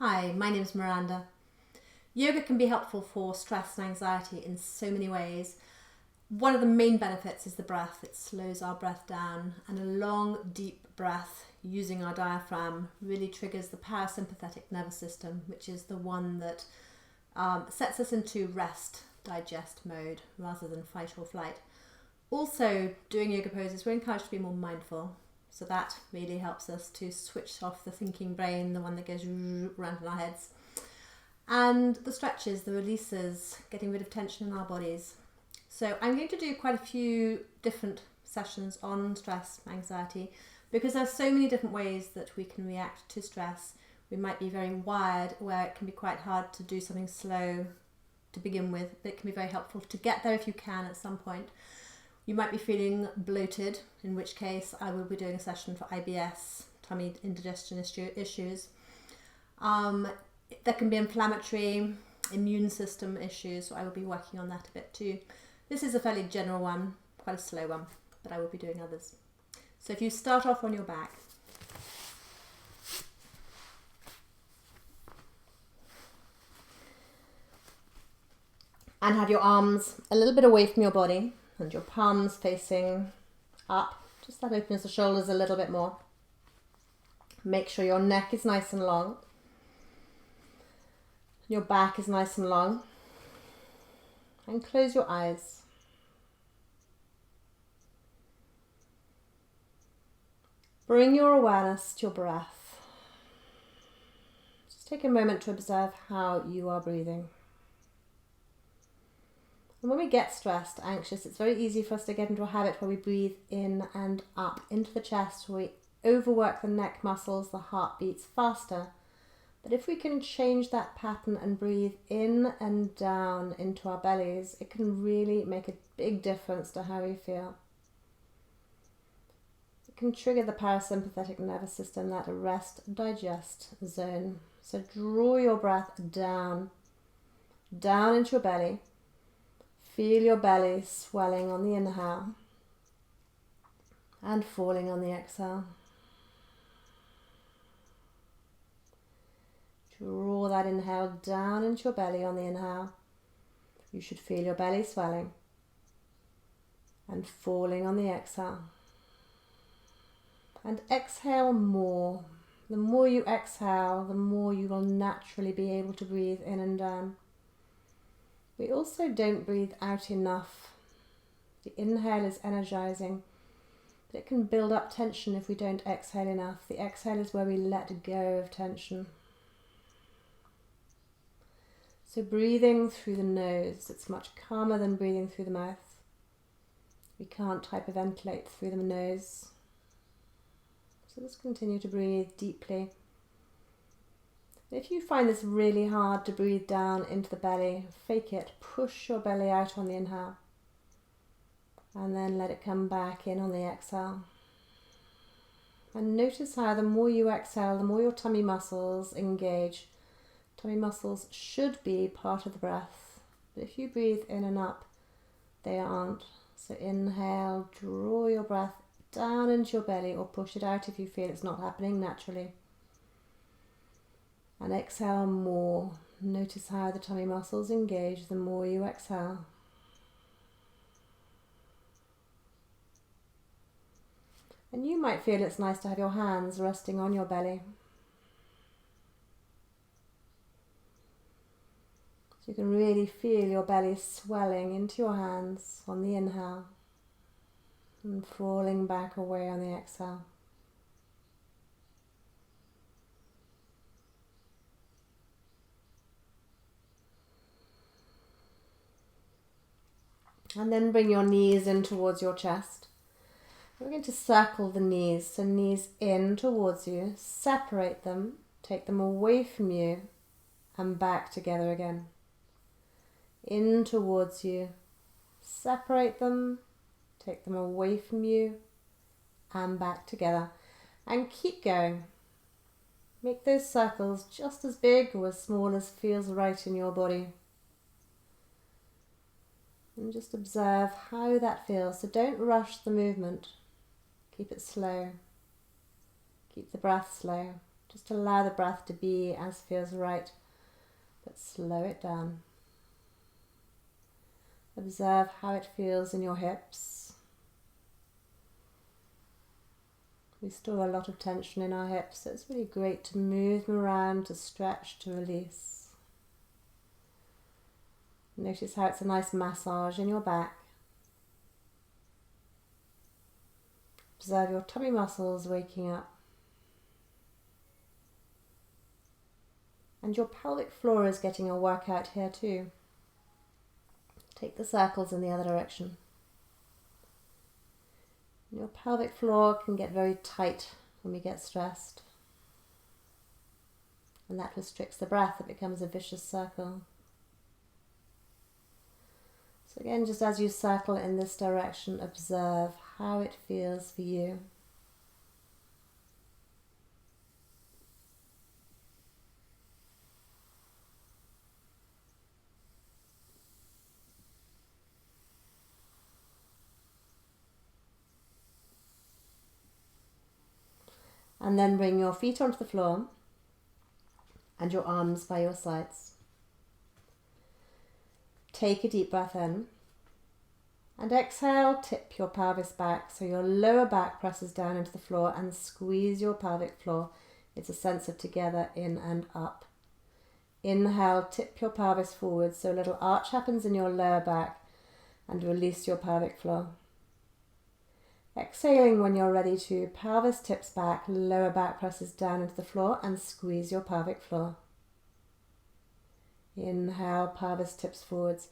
Hi, my name is Miranda. Yoga can be helpful for stress and anxiety in so many ways. One of the main benefits is the breath. It slows our breath down, and a long, deep breath using our diaphragm really triggers the parasympathetic nervous system, which is the one that sets us into rest, digest mode rather than fight or flight. Also, doing yoga poses, we're encouraged to be more mindful. So that really helps us to switch off the thinking brain, the one that goes around in our heads. And the stretches, the releases, getting rid of tension in our bodies. So I'm going to do quite a few different sessions on stress, anxiety, because there's so many different ways that we can react to stress. We might be very wired, where it can be quite hard to do something slow to begin with, but it can be very helpful to get there if you can at some point. You might be feeling bloated, in which case I will be doing a session for IBS, tummy indigestion issues. There can be inflammatory, immune system issues, so I will be working on that a bit too. This is a fairly general one, quite a slow one, but I will be doing others. So if you start off on your back, and have your arms a little bit away from your body, and your palms facing up. Just that opens the shoulders a little bit more. Make sure your neck is nice and long. Your back is nice and long. And close your eyes. Bring your awareness to your breath. Just take a moment to observe how you are breathing. And when we get stressed, anxious, it's very easy for us to get into a habit where we breathe in and up into the chest, where we overwork the neck muscles, the heart beats faster. But if we can change that pattern and breathe in and down into our bellies, it can really make a big difference to how we feel. It can trigger the parasympathetic nervous system, that rest, digest zone. So draw your breath down into your belly. Feel your belly swelling on the inhale and falling on the exhale. Draw that inhale down into your belly on the inhale. You should feel your belly swelling and falling on the exhale. And exhale more. The more you exhale, the more you will naturally be able to breathe in and down. We also don't breathe out enough. The inhale is energizing, but it can build up tension if we don't exhale enough. The exhale is where we let go of tension. So breathing through the nose, it's much calmer than breathing through the mouth. We can't hyperventilate through the nose. So just continue to breathe deeply. If you find this really hard to breathe down into the belly, fake it. Push your belly out on the inhale. And then let it come back in on the exhale. And notice how the more you exhale, the more your tummy muscles engage. Tummy muscles should be part of the breath. But if you breathe in and up, they aren't. So inhale, draw your breath down into your belly, or push it out if you feel it's not happening naturally. And exhale more. Notice how the tummy muscles engage the more you exhale. And you might feel it's nice to have your hands resting on your belly. So you can really feel your belly swelling into your hands on the inhale and falling back away on the exhale. And then bring your knees in towards your chest. We're going to circle the knees, so knees in towards you, separate them, take them away from you, and back together again. In towards you, separate them, take them away from you, and back together. And keep going. Make those circles just as big or as small as feels right in your body. And just observe how that feels. So don't rush the movement. Keep it slow. Keep the breath slow. Just allow the breath to be as feels right, but slow it down. Observe how it feels in your hips. We store a lot of tension in our hips, so it's really great to move them around, to stretch, to release. Notice how it's a nice massage in your back. Observe your tummy muscles waking up. And your pelvic floor is getting a workout here too. Take the circles in the other direction. Your pelvic floor can get very tight when we get stressed. And that restricts the breath. It becomes a vicious circle. So again, just as you circle in this direction, observe how it feels for you. And then bring your feet onto the floor and your arms by your sides. Take a deep breath in and exhale, tip your pelvis back so your lower back presses down into the floor and squeeze your pelvic floor. It's a sense of together, in and up. Inhale, tip your pelvis forward so a little arch happens in your lower back and release your pelvic floor. Exhaling when you're ready to, pelvis tips back, lower back presses down into the floor and squeeze your pelvic floor. Inhale, pelvis tips forwards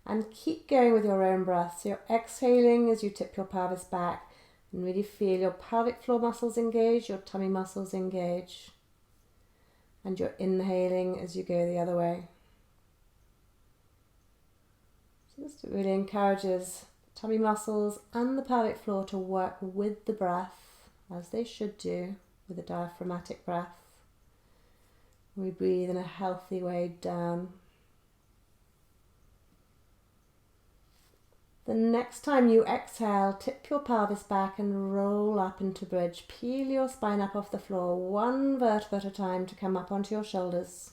and keep going with your own breath. So you're exhaling as you tip your pelvis back and really feel your pelvic floor muscles engage, your tummy muscles engage. And you're inhaling as you go the other way. So this really encourages tummy muscles and the pelvic floor to work with the breath, as they should do, with a diaphragmatic breath. We breathe in a healthy way down. The next time you exhale, tip your pelvis back and roll up into bridge. Peel your spine up off the floor, one vertebra at a time to come up onto your shoulders.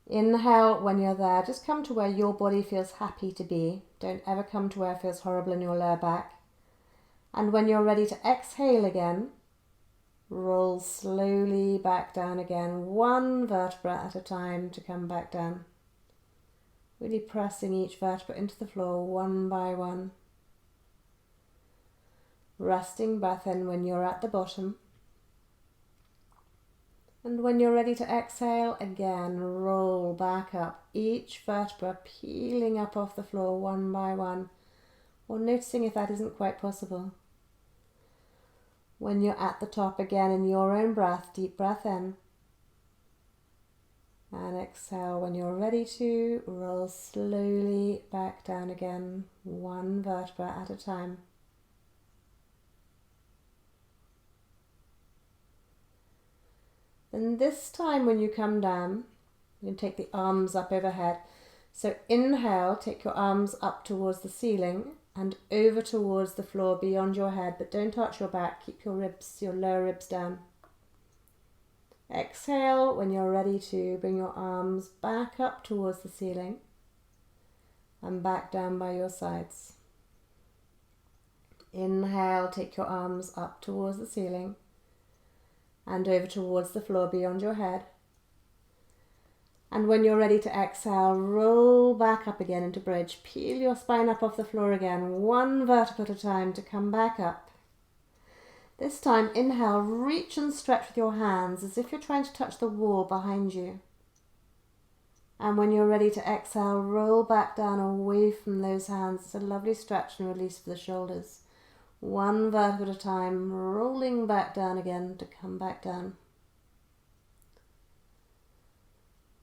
Inhale when you're there. Just come to where your body feels happy to be. Don't ever come to where it feels horrible in your lower back. And when you're ready to exhale again, roll slowly back down again, one vertebra at a time to come back down. Really pressing each vertebra into the floor one by one. Resting breath in when you're at the bottom. And when you're ready to exhale, again, roll back up, each vertebra peeling up off the floor one by one, or noticing if that isn't quite possible. When you're at the top, again, in your own breath, deep breath in. And exhale when you're ready to, roll slowly back down again, one vertebra at a time. And this time when you come down, you can take the arms up overhead. So inhale, take your arms up towards the ceiling and over towards the floor beyond your head, but don't arch your back, keep your ribs, your lower ribs down. Exhale when you're ready to, bring your arms back up towards the ceiling and back down by your sides. Inhale, take your arms up towards the ceiling and over towards the floor beyond your head. And when you're ready to exhale, roll back up again into bridge. Peel your spine up off the floor again, one vertebra at a time to come back up. This time, inhale, reach and stretch with your hands as if you're trying to touch the wall behind you. And when you're ready to exhale, roll back down away from those hands. It's a lovely stretch and release for the shoulders. One vertebra at a time, rolling back down again to come back down.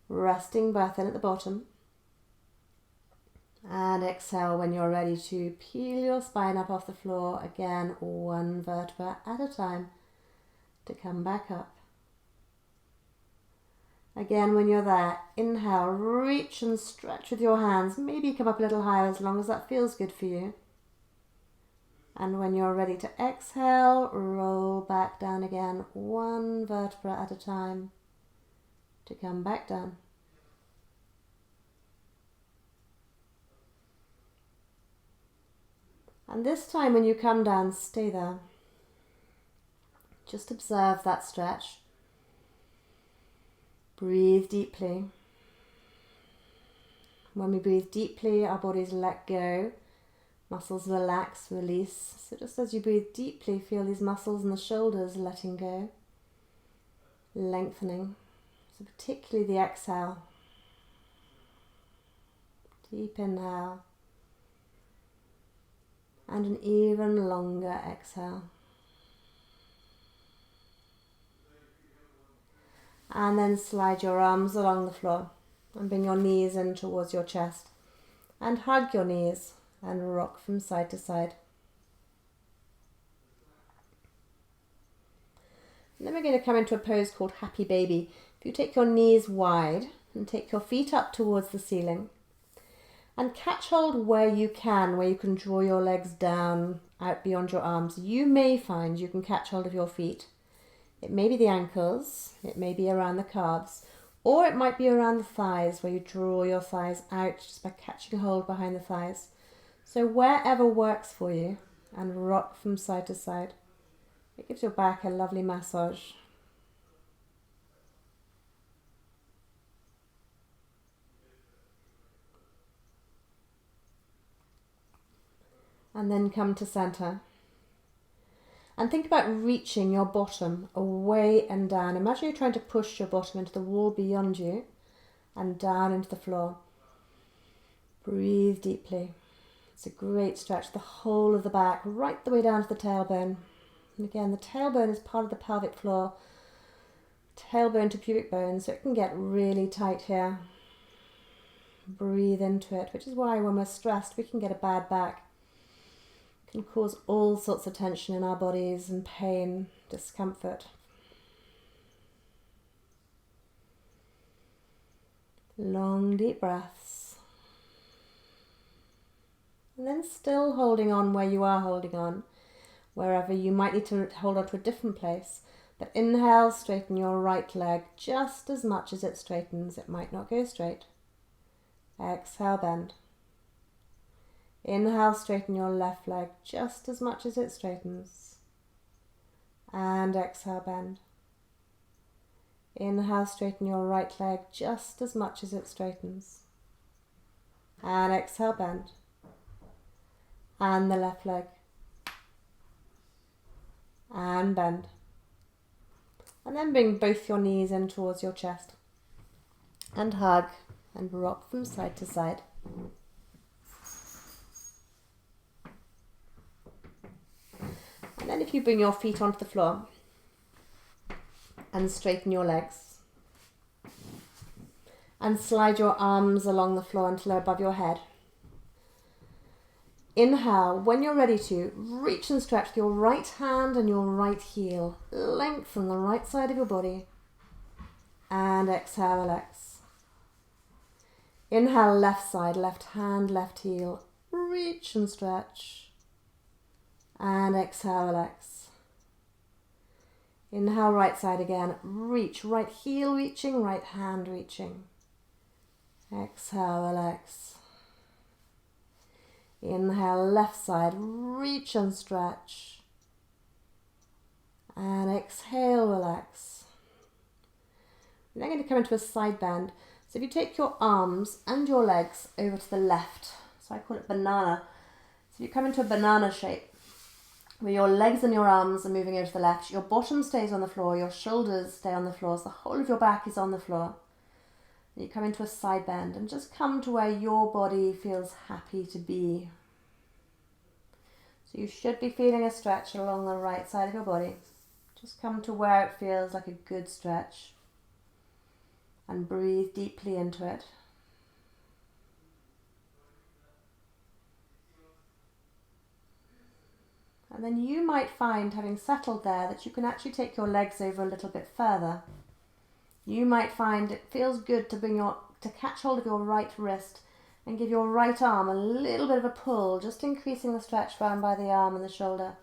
Resting breath in at the bottom. And exhale when you're ready to, peel your spine up off the floor. Again, one vertebra at a time to come back up. Again, when you're there, inhale, reach and stretch with your hands. Maybe come up a little higher as long as that feels good for you. And when you're ready to exhale, roll back down again, one vertebra at a time, to come back down. And this time when you come down, stay there. Just observe that stretch. Breathe deeply. When we breathe deeply, our bodies let go. Muscles relax, release. So just as you breathe deeply, feel these muscles in the shoulders letting go, lengthening. So particularly the exhale. Deep inhale. And an even longer exhale. And then slide your arms along the floor and bring your knees in towards your chest. And hug your knees and rock from side to side. And then we're going to come into a pose called Happy Baby. If you take your knees wide and take your feet up towards the ceiling and catch hold where you can draw your legs down out beyond your arms. You may find you can catch hold of your feet. It may be the ankles, it may be around the calves, or it might be around the thighs where you draw your thighs out just by catching hold behind the thighs. So wherever works for you, and rock from side to side. It gives your back a lovely massage. And then come to center. And think about reaching your bottom away and down. Imagine you're trying to push your bottom into the wall beyond you and down into the floor. Breathe deeply. It's a great stretch, the whole of the back, right the way down to the tailbone. And again, the tailbone is part of the pelvic floor. Tailbone to pubic bone, so it can get really tight here. Breathe into it, which is why when we're stressed, we can get a bad back. Can cause all sorts of tension in our bodies and pain, discomfort. Long deep breaths. And then still holding on where you are holding on, wherever you might need to hold on to a different place. But inhale, straighten your right leg just as much as it straightens. It might not go straight. Exhale, bend. Inhale, straighten your left leg just as much as it straightens. And exhale, bend. Inhale, straighten your right leg just as much as it straightens. And exhale, bend. And the left leg. And bend. And then bring both your knees in towards your chest. And hug and rock from side to side. And then if you bring your feet onto the floor and straighten your legs and slide your arms along the floor until they're above your head. Inhale, when you're ready to, reach and stretch your right hand and your right heel. Lengthen the right side of your body. And exhale, relax. Inhale, left side, left hand, left heel. Reach and stretch. And exhale, relax. Inhale, right side again. Reach, right heel reaching, right hand reaching. Exhale, relax. Inhale, left side, reach and stretch. And exhale, relax. We're now going to come into a side bend. So if you take your arms and your legs over to the left, so I call it banana. So if you come into a banana shape, where your legs and your arms are moving over to the left, your bottom stays on the floor, your shoulders stay on the floor, so the whole of your back is on the floor. And you come into a side bend and just come to where your body feels happy to be. So you should be feeling a stretch along the right side of your body. Just come to where it feels like a good stretch and breathe deeply into it. And then you might find, having settled there, that you can actually take your legs over a little bit further. You might find it feels good to catch hold of your right wrist And give your right arm a little bit of a pull, just increasing the stretch round by the arm and the shoulder.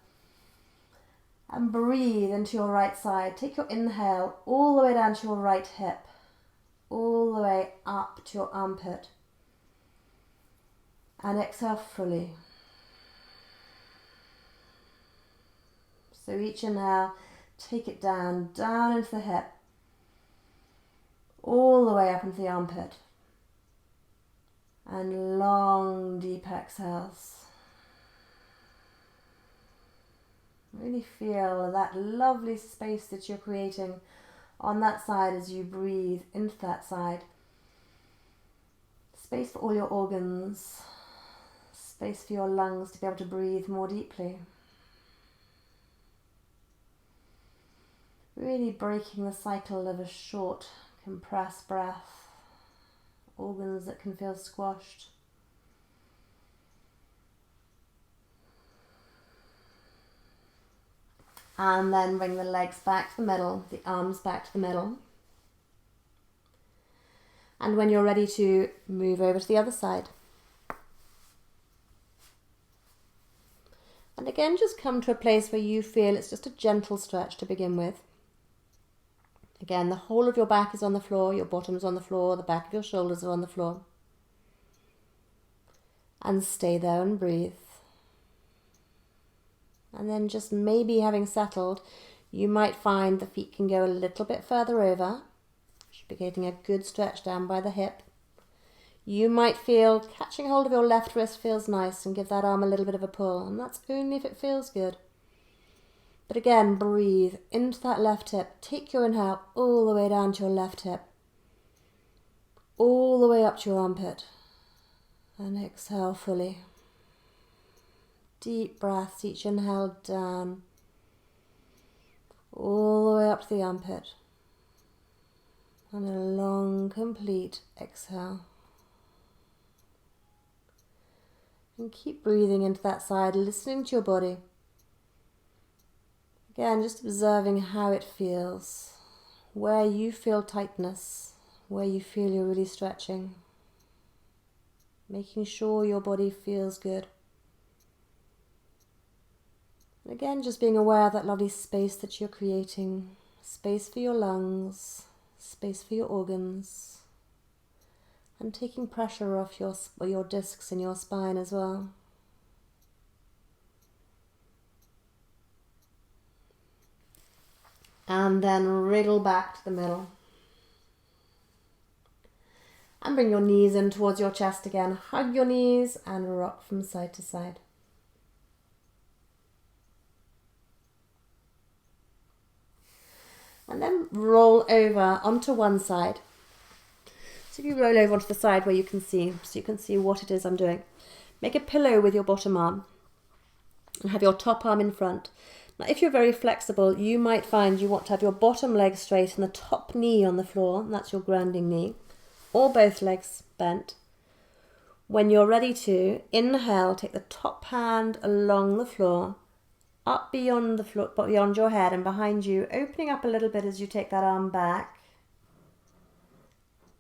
And breathe into your right side. Take your inhale all the way down to your right hip, all the way up to your armpit. And exhale fully. So each inhale, take it down into the hip, all the way up into the armpit. And long, deep exhales. Really feel that lovely space that you're creating on that side as you breathe into that side. Space for all your organs. Space for your lungs to be able to breathe more deeply. Really breaking the cycle of a short, compressed breath. Organs that can feel squashed. And then bring the legs back to the middle, the arms back to the middle. And when you're ready to move over to the other side. And again, just come to a place where you feel it's just a gentle stretch to begin with. Again, the whole of your back is on the floor, your bottom is on the floor, the back of your shoulders are on the floor. And stay there and breathe. And then just maybe having settled, you might find the feet can go a little bit further over. You should be getting a good stretch down by the hip. You might feel catching hold of your left wrist feels nice and give that arm a little bit of a pull. And that's only if it feels good. But again, breathe into that left hip. Take your inhale all the way down to your left hip. All the way up to your armpit. And exhale fully. Deep breaths, each inhale down. All the way up to the armpit. And a long, complete exhale. And keep breathing into that side, listening to your body. Again, just observing how it feels, where you feel tightness, where you feel you're really stretching. Making sure your body feels good. And again, just being aware of that lovely space that you're creating. Space for your lungs, space for your organs. And taking pressure off your discs in your spine as well. And then wriggle back to the middle. And bring your knees in towards your chest again. Hug your knees and rock from side to side. And then roll over onto one side. So if you roll over onto the side where you can see, so you can see what it is I'm doing. Make a pillow with your bottom arm and have your top arm in front. Now, if you're very flexible, you might find you want to have your bottom leg straight and the top knee on the floor, and that's your grounding knee, or both legs bent. When you're ready to, inhale, take the top hand along the floor, up beyond the floor, beyond your head and behind you, opening up a little bit as you take that arm back.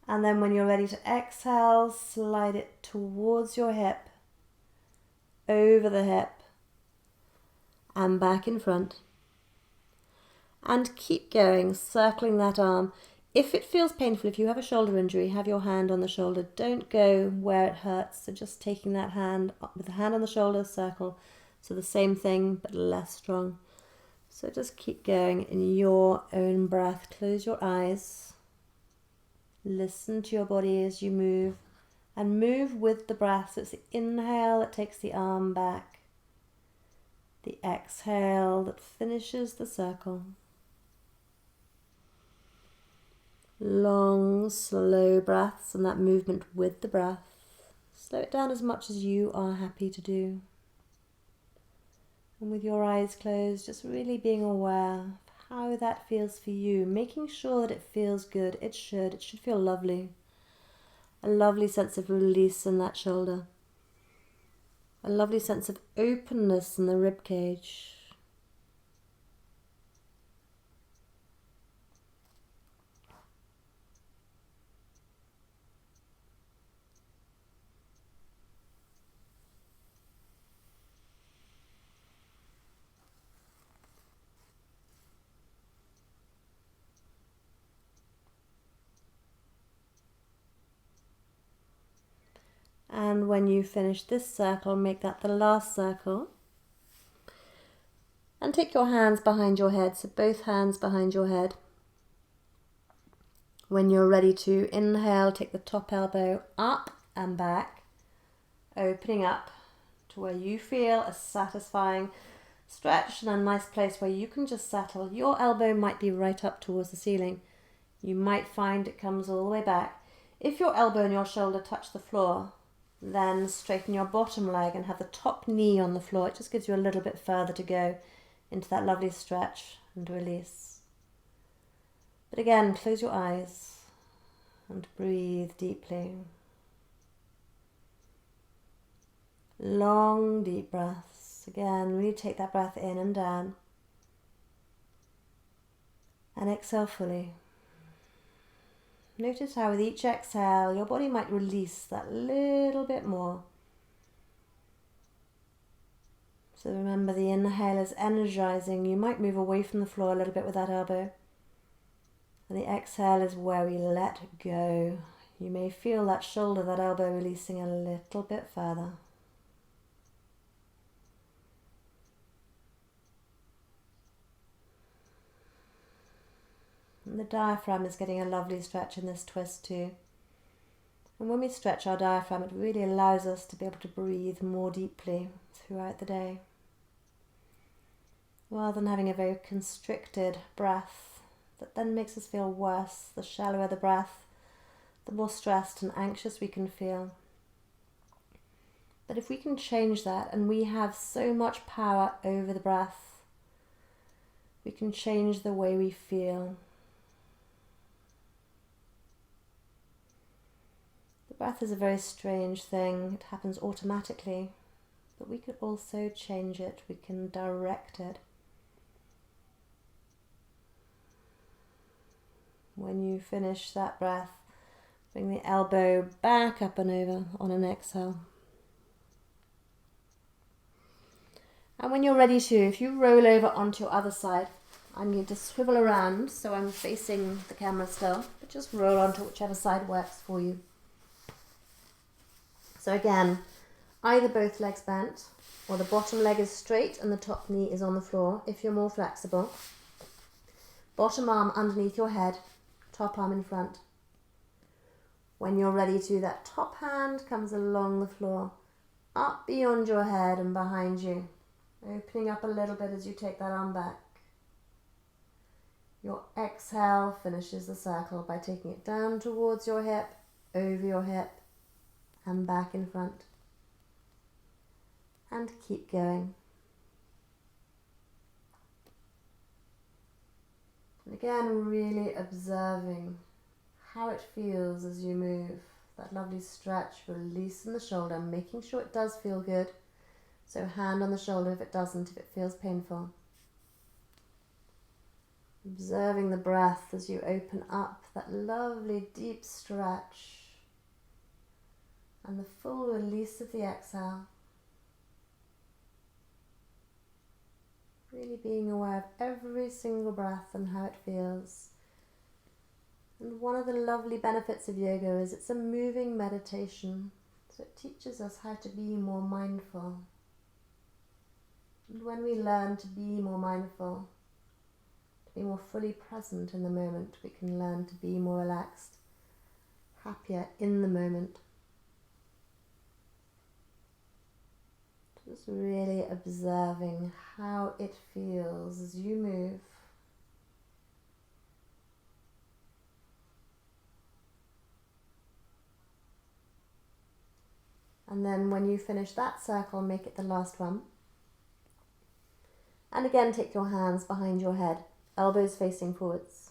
And then when you're ready to exhale, slide it towards your hip, over the hip, and back in front. And keep going, circling that arm. If it feels painful, if you have a shoulder injury, have your hand on the shoulder. Don't go where it hurts. So just taking that hand, with the hand on the shoulder, circle. So the same thing, but less strong. So just keep going in your own breath. Close your eyes. Listen to your body as you move. And move with the breath. So it's the inhale that takes the arm back. The exhale that finishes the circle. Long, slow breaths and that movement with the breath. Slow it down as much as you are happy to do. And with your eyes closed, just really being aware of how that feels for you. Making sure that it feels good. It should feel lovely. A lovely sense of release in that shoulder. A lovely sense of openness in the rib cage. And when you finish this circle, make that the last circle. And take your hands behind your head, so both hands behind your head. When you're ready to inhale, take the top elbow up and back, opening up to where you feel a satisfying stretch and a nice place where you can just settle. Your elbow might be right up towards the ceiling. You might find it comes all the way back. If your elbow and your shoulder touch the floor, then straighten your bottom leg and have the top knee on the floor. It just gives you a little bit further to go into that lovely stretch and release. But again, close your eyes and breathe deeply. Long, deep breaths. Again, really take that breath in and down. And exhale fully. Notice how with each exhale, your body might release that little bit more. So remember, the inhale is energizing. You might move away from the floor a little bit with that elbow. And the exhale is where we let go. You may feel that shoulder, that elbow releasing a little bit further. And the diaphragm is getting a lovely stretch in this twist too. And when we stretch our diaphragm, it really allows us to be able to breathe more deeply throughout the day, rather than having a very constricted breath that then makes us feel worse. The shallower the breath, the more stressed and anxious we can feel. But if we can change that, and we have so much power over the breath, we can change the way we feel. The breath is a very strange thing. It happens automatically, but we could also change it. We can direct it. When you finish that breath, bring the elbow back up and over on an exhale. And when you're ready to, if you roll over onto your other side, I'm going to swivel around so I'm facing the camera still, but just roll onto whichever side works for you. So again, either both legs bent, or the bottom leg is straight and the top knee is on the floor if you're more flexible. Bottom arm underneath your head, top arm in front. When you're ready to, that top hand comes along the floor, up beyond your head and behind you, opening up a little bit as you take that arm back. Your exhale finishes the circle by taking it down towards your hip, over your hip, and back in front. And keep going. And again, really observing how it feels as you move. That lovely stretch, release in the shoulder, making sure it does feel good. So hand on the shoulder if it doesn't, if it feels painful. Observing the breath as you open up, that lovely deep stretch. And the full release of the exhale. Really being aware of every single breath and how it feels. And one of the lovely benefits of yoga is it's a moving meditation. So it teaches us how to be more mindful. And when we learn to be more mindful, to be more fully present in the moment, we can learn to be more relaxed, happier in the moment. Just really observing how it feels as you move. And then when you finish that circle, make it the last one. And again, take your hands behind your head, elbows facing forwards.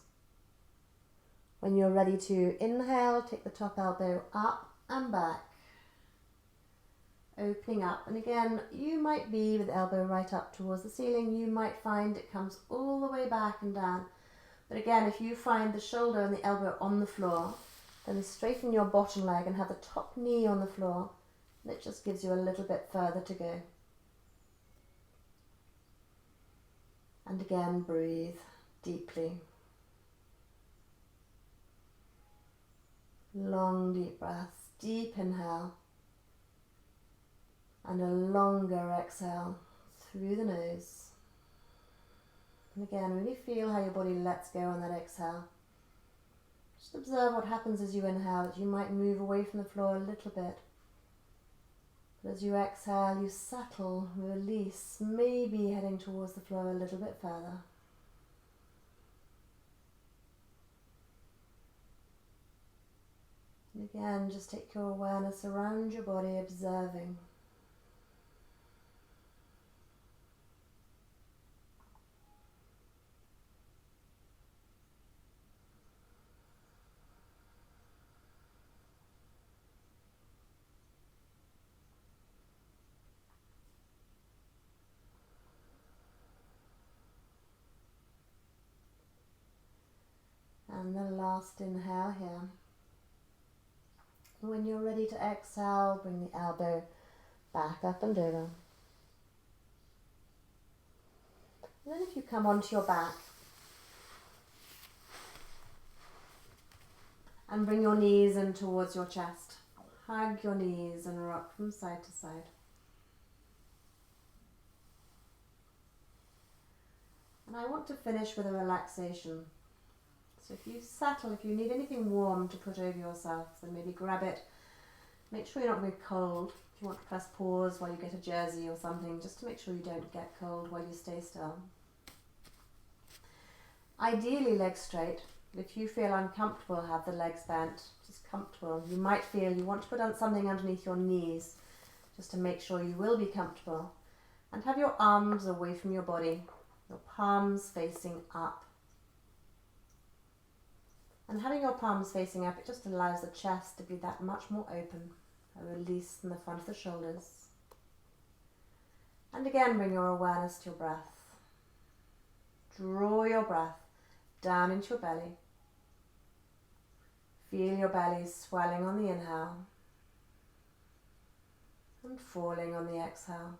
When you're ready to inhale, take the top elbow up and back. Opening up, and again, you might be with the elbow right up towards the ceiling. You might find it comes all the way back and down. But again, if you find the shoulder and the elbow on the floor, then straighten your bottom leg and have the top knee on the floor. And it just gives you a little bit further to go. And again, breathe deeply. Long, deep breaths. Deep inhale. And a longer exhale through the nose. And again, really feel how your body lets go on that exhale. Just observe what happens as you inhale, that you might move away from the floor a little bit. But as you exhale, you settle, release, maybe heading towards the floor a little bit further. And again, just take your awareness around your body, observing. And the last inhale here. When you're ready to exhale, bring the elbow back up and over. And then if you come onto your back and bring your knees in towards your chest. Hug your knees and rock from side to side. And I want to finish with a relaxation. So if you settle, if you need anything warm to put over yourself, then maybe grab it. Make sure you're not going to be cold. If you want to press pause while you get a jersey or something, just to make sure you don't get cold while you stay still. Ideally legs straight. If you feel uncomfortable, have the legs bent, just comfortable. You might feel you want to put on something underneath your knees, just to make sure you will be comfortable. And have your arms away from your body, your palms facing up. And having your palms facing up, it just allows the chest to be that much more open, a release in the front of the shoulders. And again, bring your awareness to your breath. Draw your breath down into your belly. Feel your belly swelling on the inhale and falling on the exhale.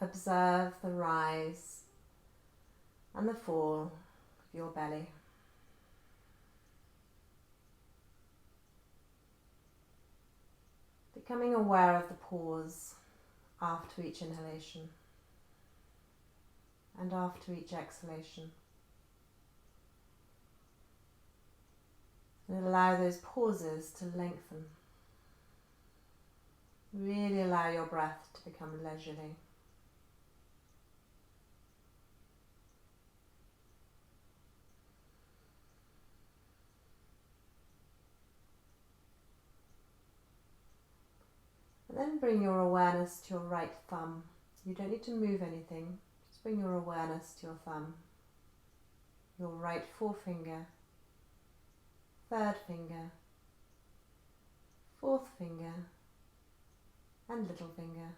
Observe the rise and the fall of your belly. Becoming aware of the pause after each inhalation and after each exhalation. And allow those pauses to lengthen. Really allow your breath to become leisurely. And then bring your awareness to your right thumb. You don't need to move anything. Just bring your awareness to your thumb. Your right forefinger, third finger, fourth finger, and little finger.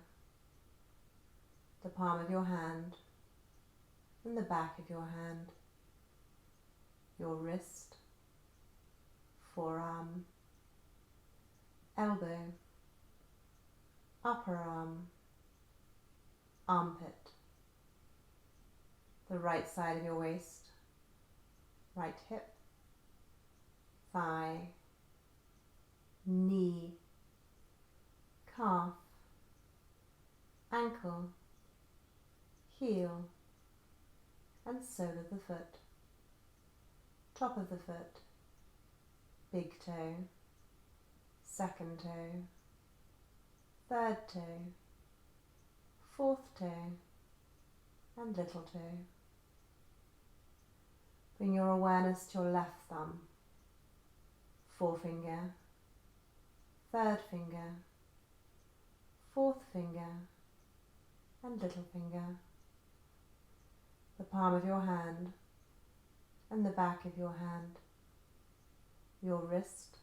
The palm of your hand and the back of your hand. Your wrist, forearm, elbow, upper arm, armpit, the right side of your waist, right hip, thigh, knee, calf, ankle, heel, and sole of the foot, top of the foot, big toe, second toe, third toe, fourth toe, and little toe. Bring your awareness to your left thumb, forefinger, third finger, fourth finger, and little finger. The palm of your hand and the back of your hand. Your wrist,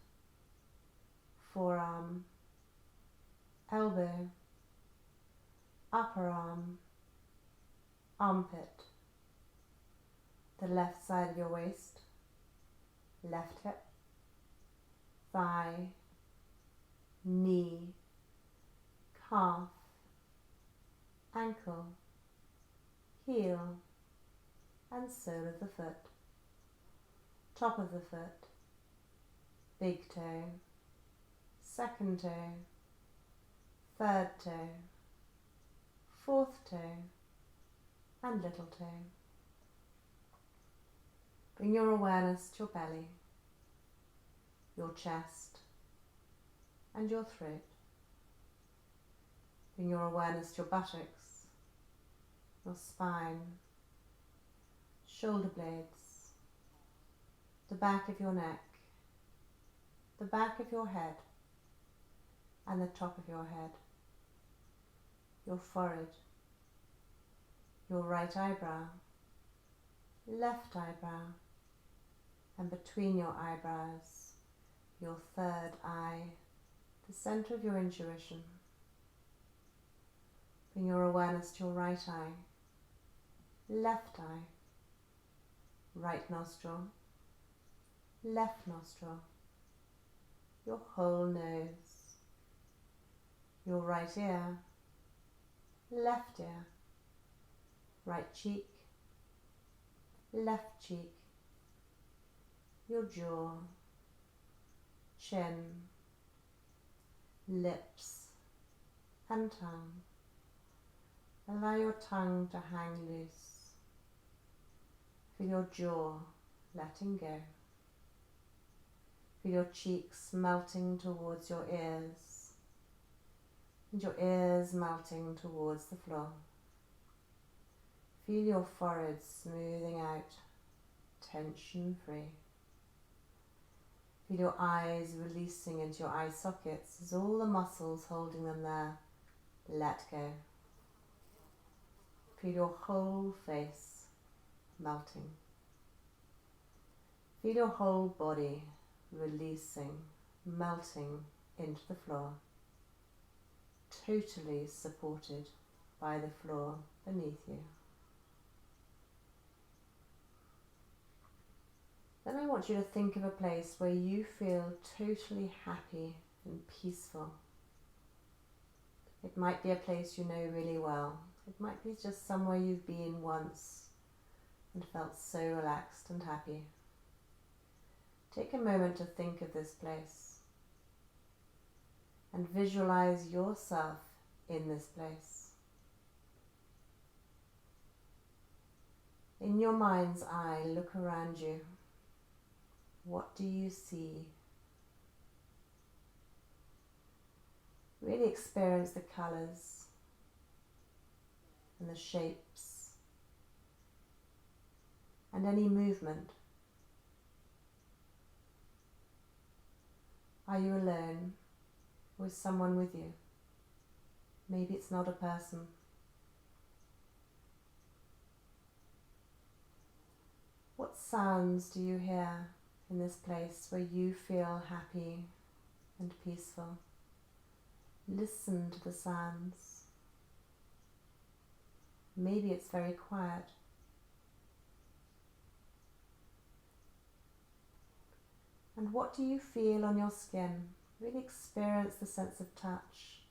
forearm, elbow, upper arm, armpit, the left side of your waist, left hip, thigh, knee, calf, ankle, heel, and sole of the foot, top of the foot, big toe, second toe, third toe, fourth toe, and little toe. Bring your awareness to your belly, your chest, and your throat. Bring your awareness to your buttocks, your spine, shoulder blades, the back of your neck, the back of your head, and the top of your head, your forehead, your right eyebrow, left eyebrow, and between your eyebrows, your third eye, the center of your intuition. Bring your awareness to your right eye, left eye, right nostril, left nostril, your whole nose, your right ear, left ear, right cheek, left cheek, your jaw, chin, lips, and tongue. Allow your tongue to hang loose. Feel your jaw letting go. Feel your cheeks melting towards your ears, and your ears melting towards the floor. Feel your forehead smoothing out, tension-free. Feel your eyes releasing into your eye sockets as all the muscles holding them there let go. Feel your whole face melting. Feel your whole body releasing, melting into the floor, totally supported by the floor beneath you. Then I want you to think of a place where you feel totally happy and peaceful. It might be a place you know really well. It might be just somewhere you've been once and felt so relaxed and happy. Take a moment to think of this place and visualize yourself in this place. In your mind's eye, look around you. What do you see? Really experience the colors and the shapes and any movement. Are you alone or is someone with you? Maybe it's not a person. What sounds do you hear in this place where you feel happy and peaceful? Listen to the sounds. Maybe it's very quiet. And what do you feel on your skin? Really experience the sense of touch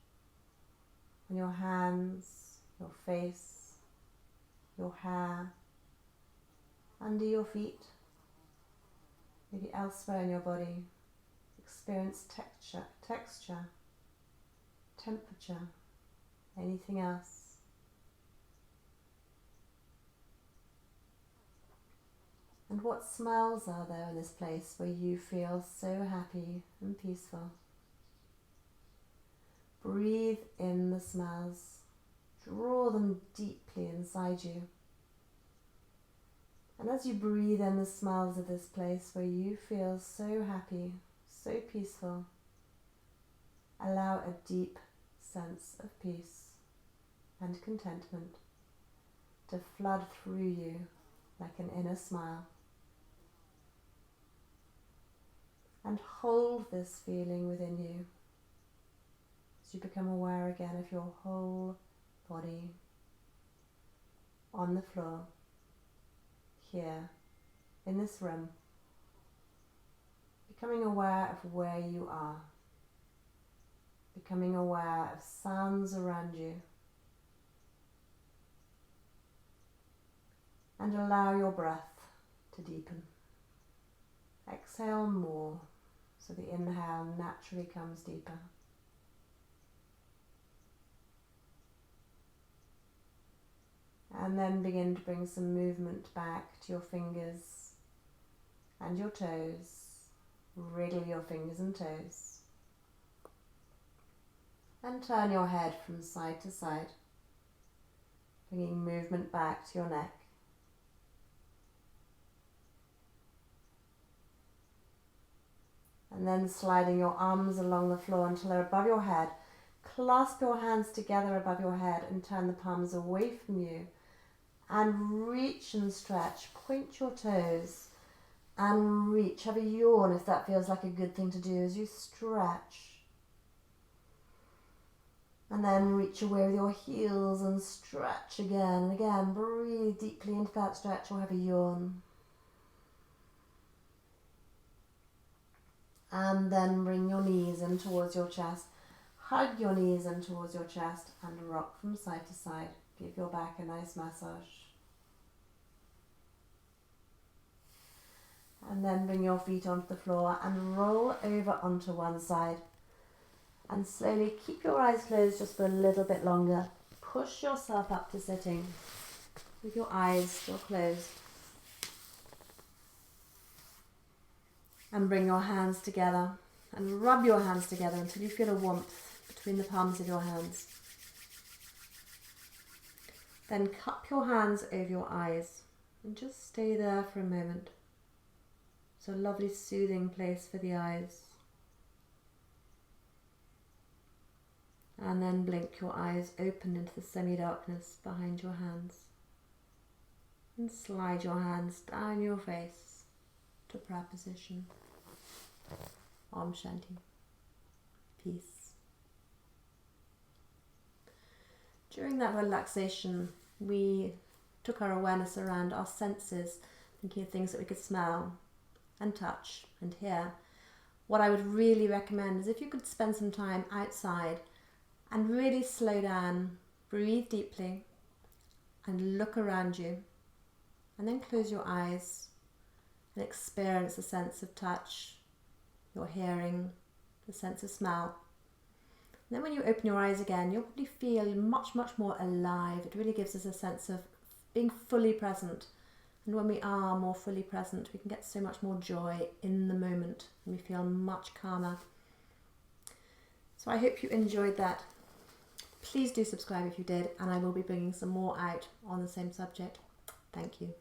on your hands, your face, your hair, under your feet, maybe elsewhere in your body. Experience texture, temperature, anything else. And what smells are there in this place where you feel so happy and peaceful? Breathe in the smells. Draw them deeply inside you. And as you breathe in the smells of this place where you feel so happy, so peaceful, allow a deep sense of peace and contentment to flood through you like an inner smile. And hold this feeling within you as you become aware again of your whole body on the floor, here in this room, becoming aware of where you are, becoming aware of sounds around you, and allow your breath to deepen. Exhale more, So the inhale naturally comes deeper. And then begin to bring some movement back to your fingers and your toes. Wriggle your fingers and toes. And turn your head from side to side, bringing movement back to your neck. And then sliding your arms along the floor until they're above your head. Clasp your hands together above your head and turn the palms away from you. And reach and stretch. Point your toes and reach. Have a yawn if that feels like a good thing to do as you stretch. And then reach away with your heels and stretch again and again. Breathe deeply into that stretch or have a yawn. And then bring your knees in towards your chest. Hug your knees in towards your chest and rock from side to side. Give your back a nice massage. And then bring your feet onto the floor and roll over onto one side. And slowly keep your eyes closed just for a little bit longer. Push yourself up to sitting with your eyes still closed. And bring your hands together and rub your hands together until you feel a warmth between the palms of your hands. Then cup your hands over your eyes and just stay there for a moment. It's a lovely soothing place for the eyes. And then blink your eyes open into the semi-darkness behind your hands. And slide your hands down your face to prayer position. Om Shanti. Peace. During that relaxation, we took our awareness around our senses, thinking of things that we could smell and touch and hear. What I would really recommend is if you could spend some time outside and really slow down, breathe deeply and look around you, and then close your eyes and experience the sense of touch, your hearing, the sense of smell. And then when you open your eyes again, you'll probably feel much, much more alive. It really gives us a sense of being fully present. And when we are more fully present, we can get so much more joy in the moment and we feel much calmer. So I hope you enjoyed that. Please do subscribe if you did, and I will be bringing some more out on the same subject. Thank you.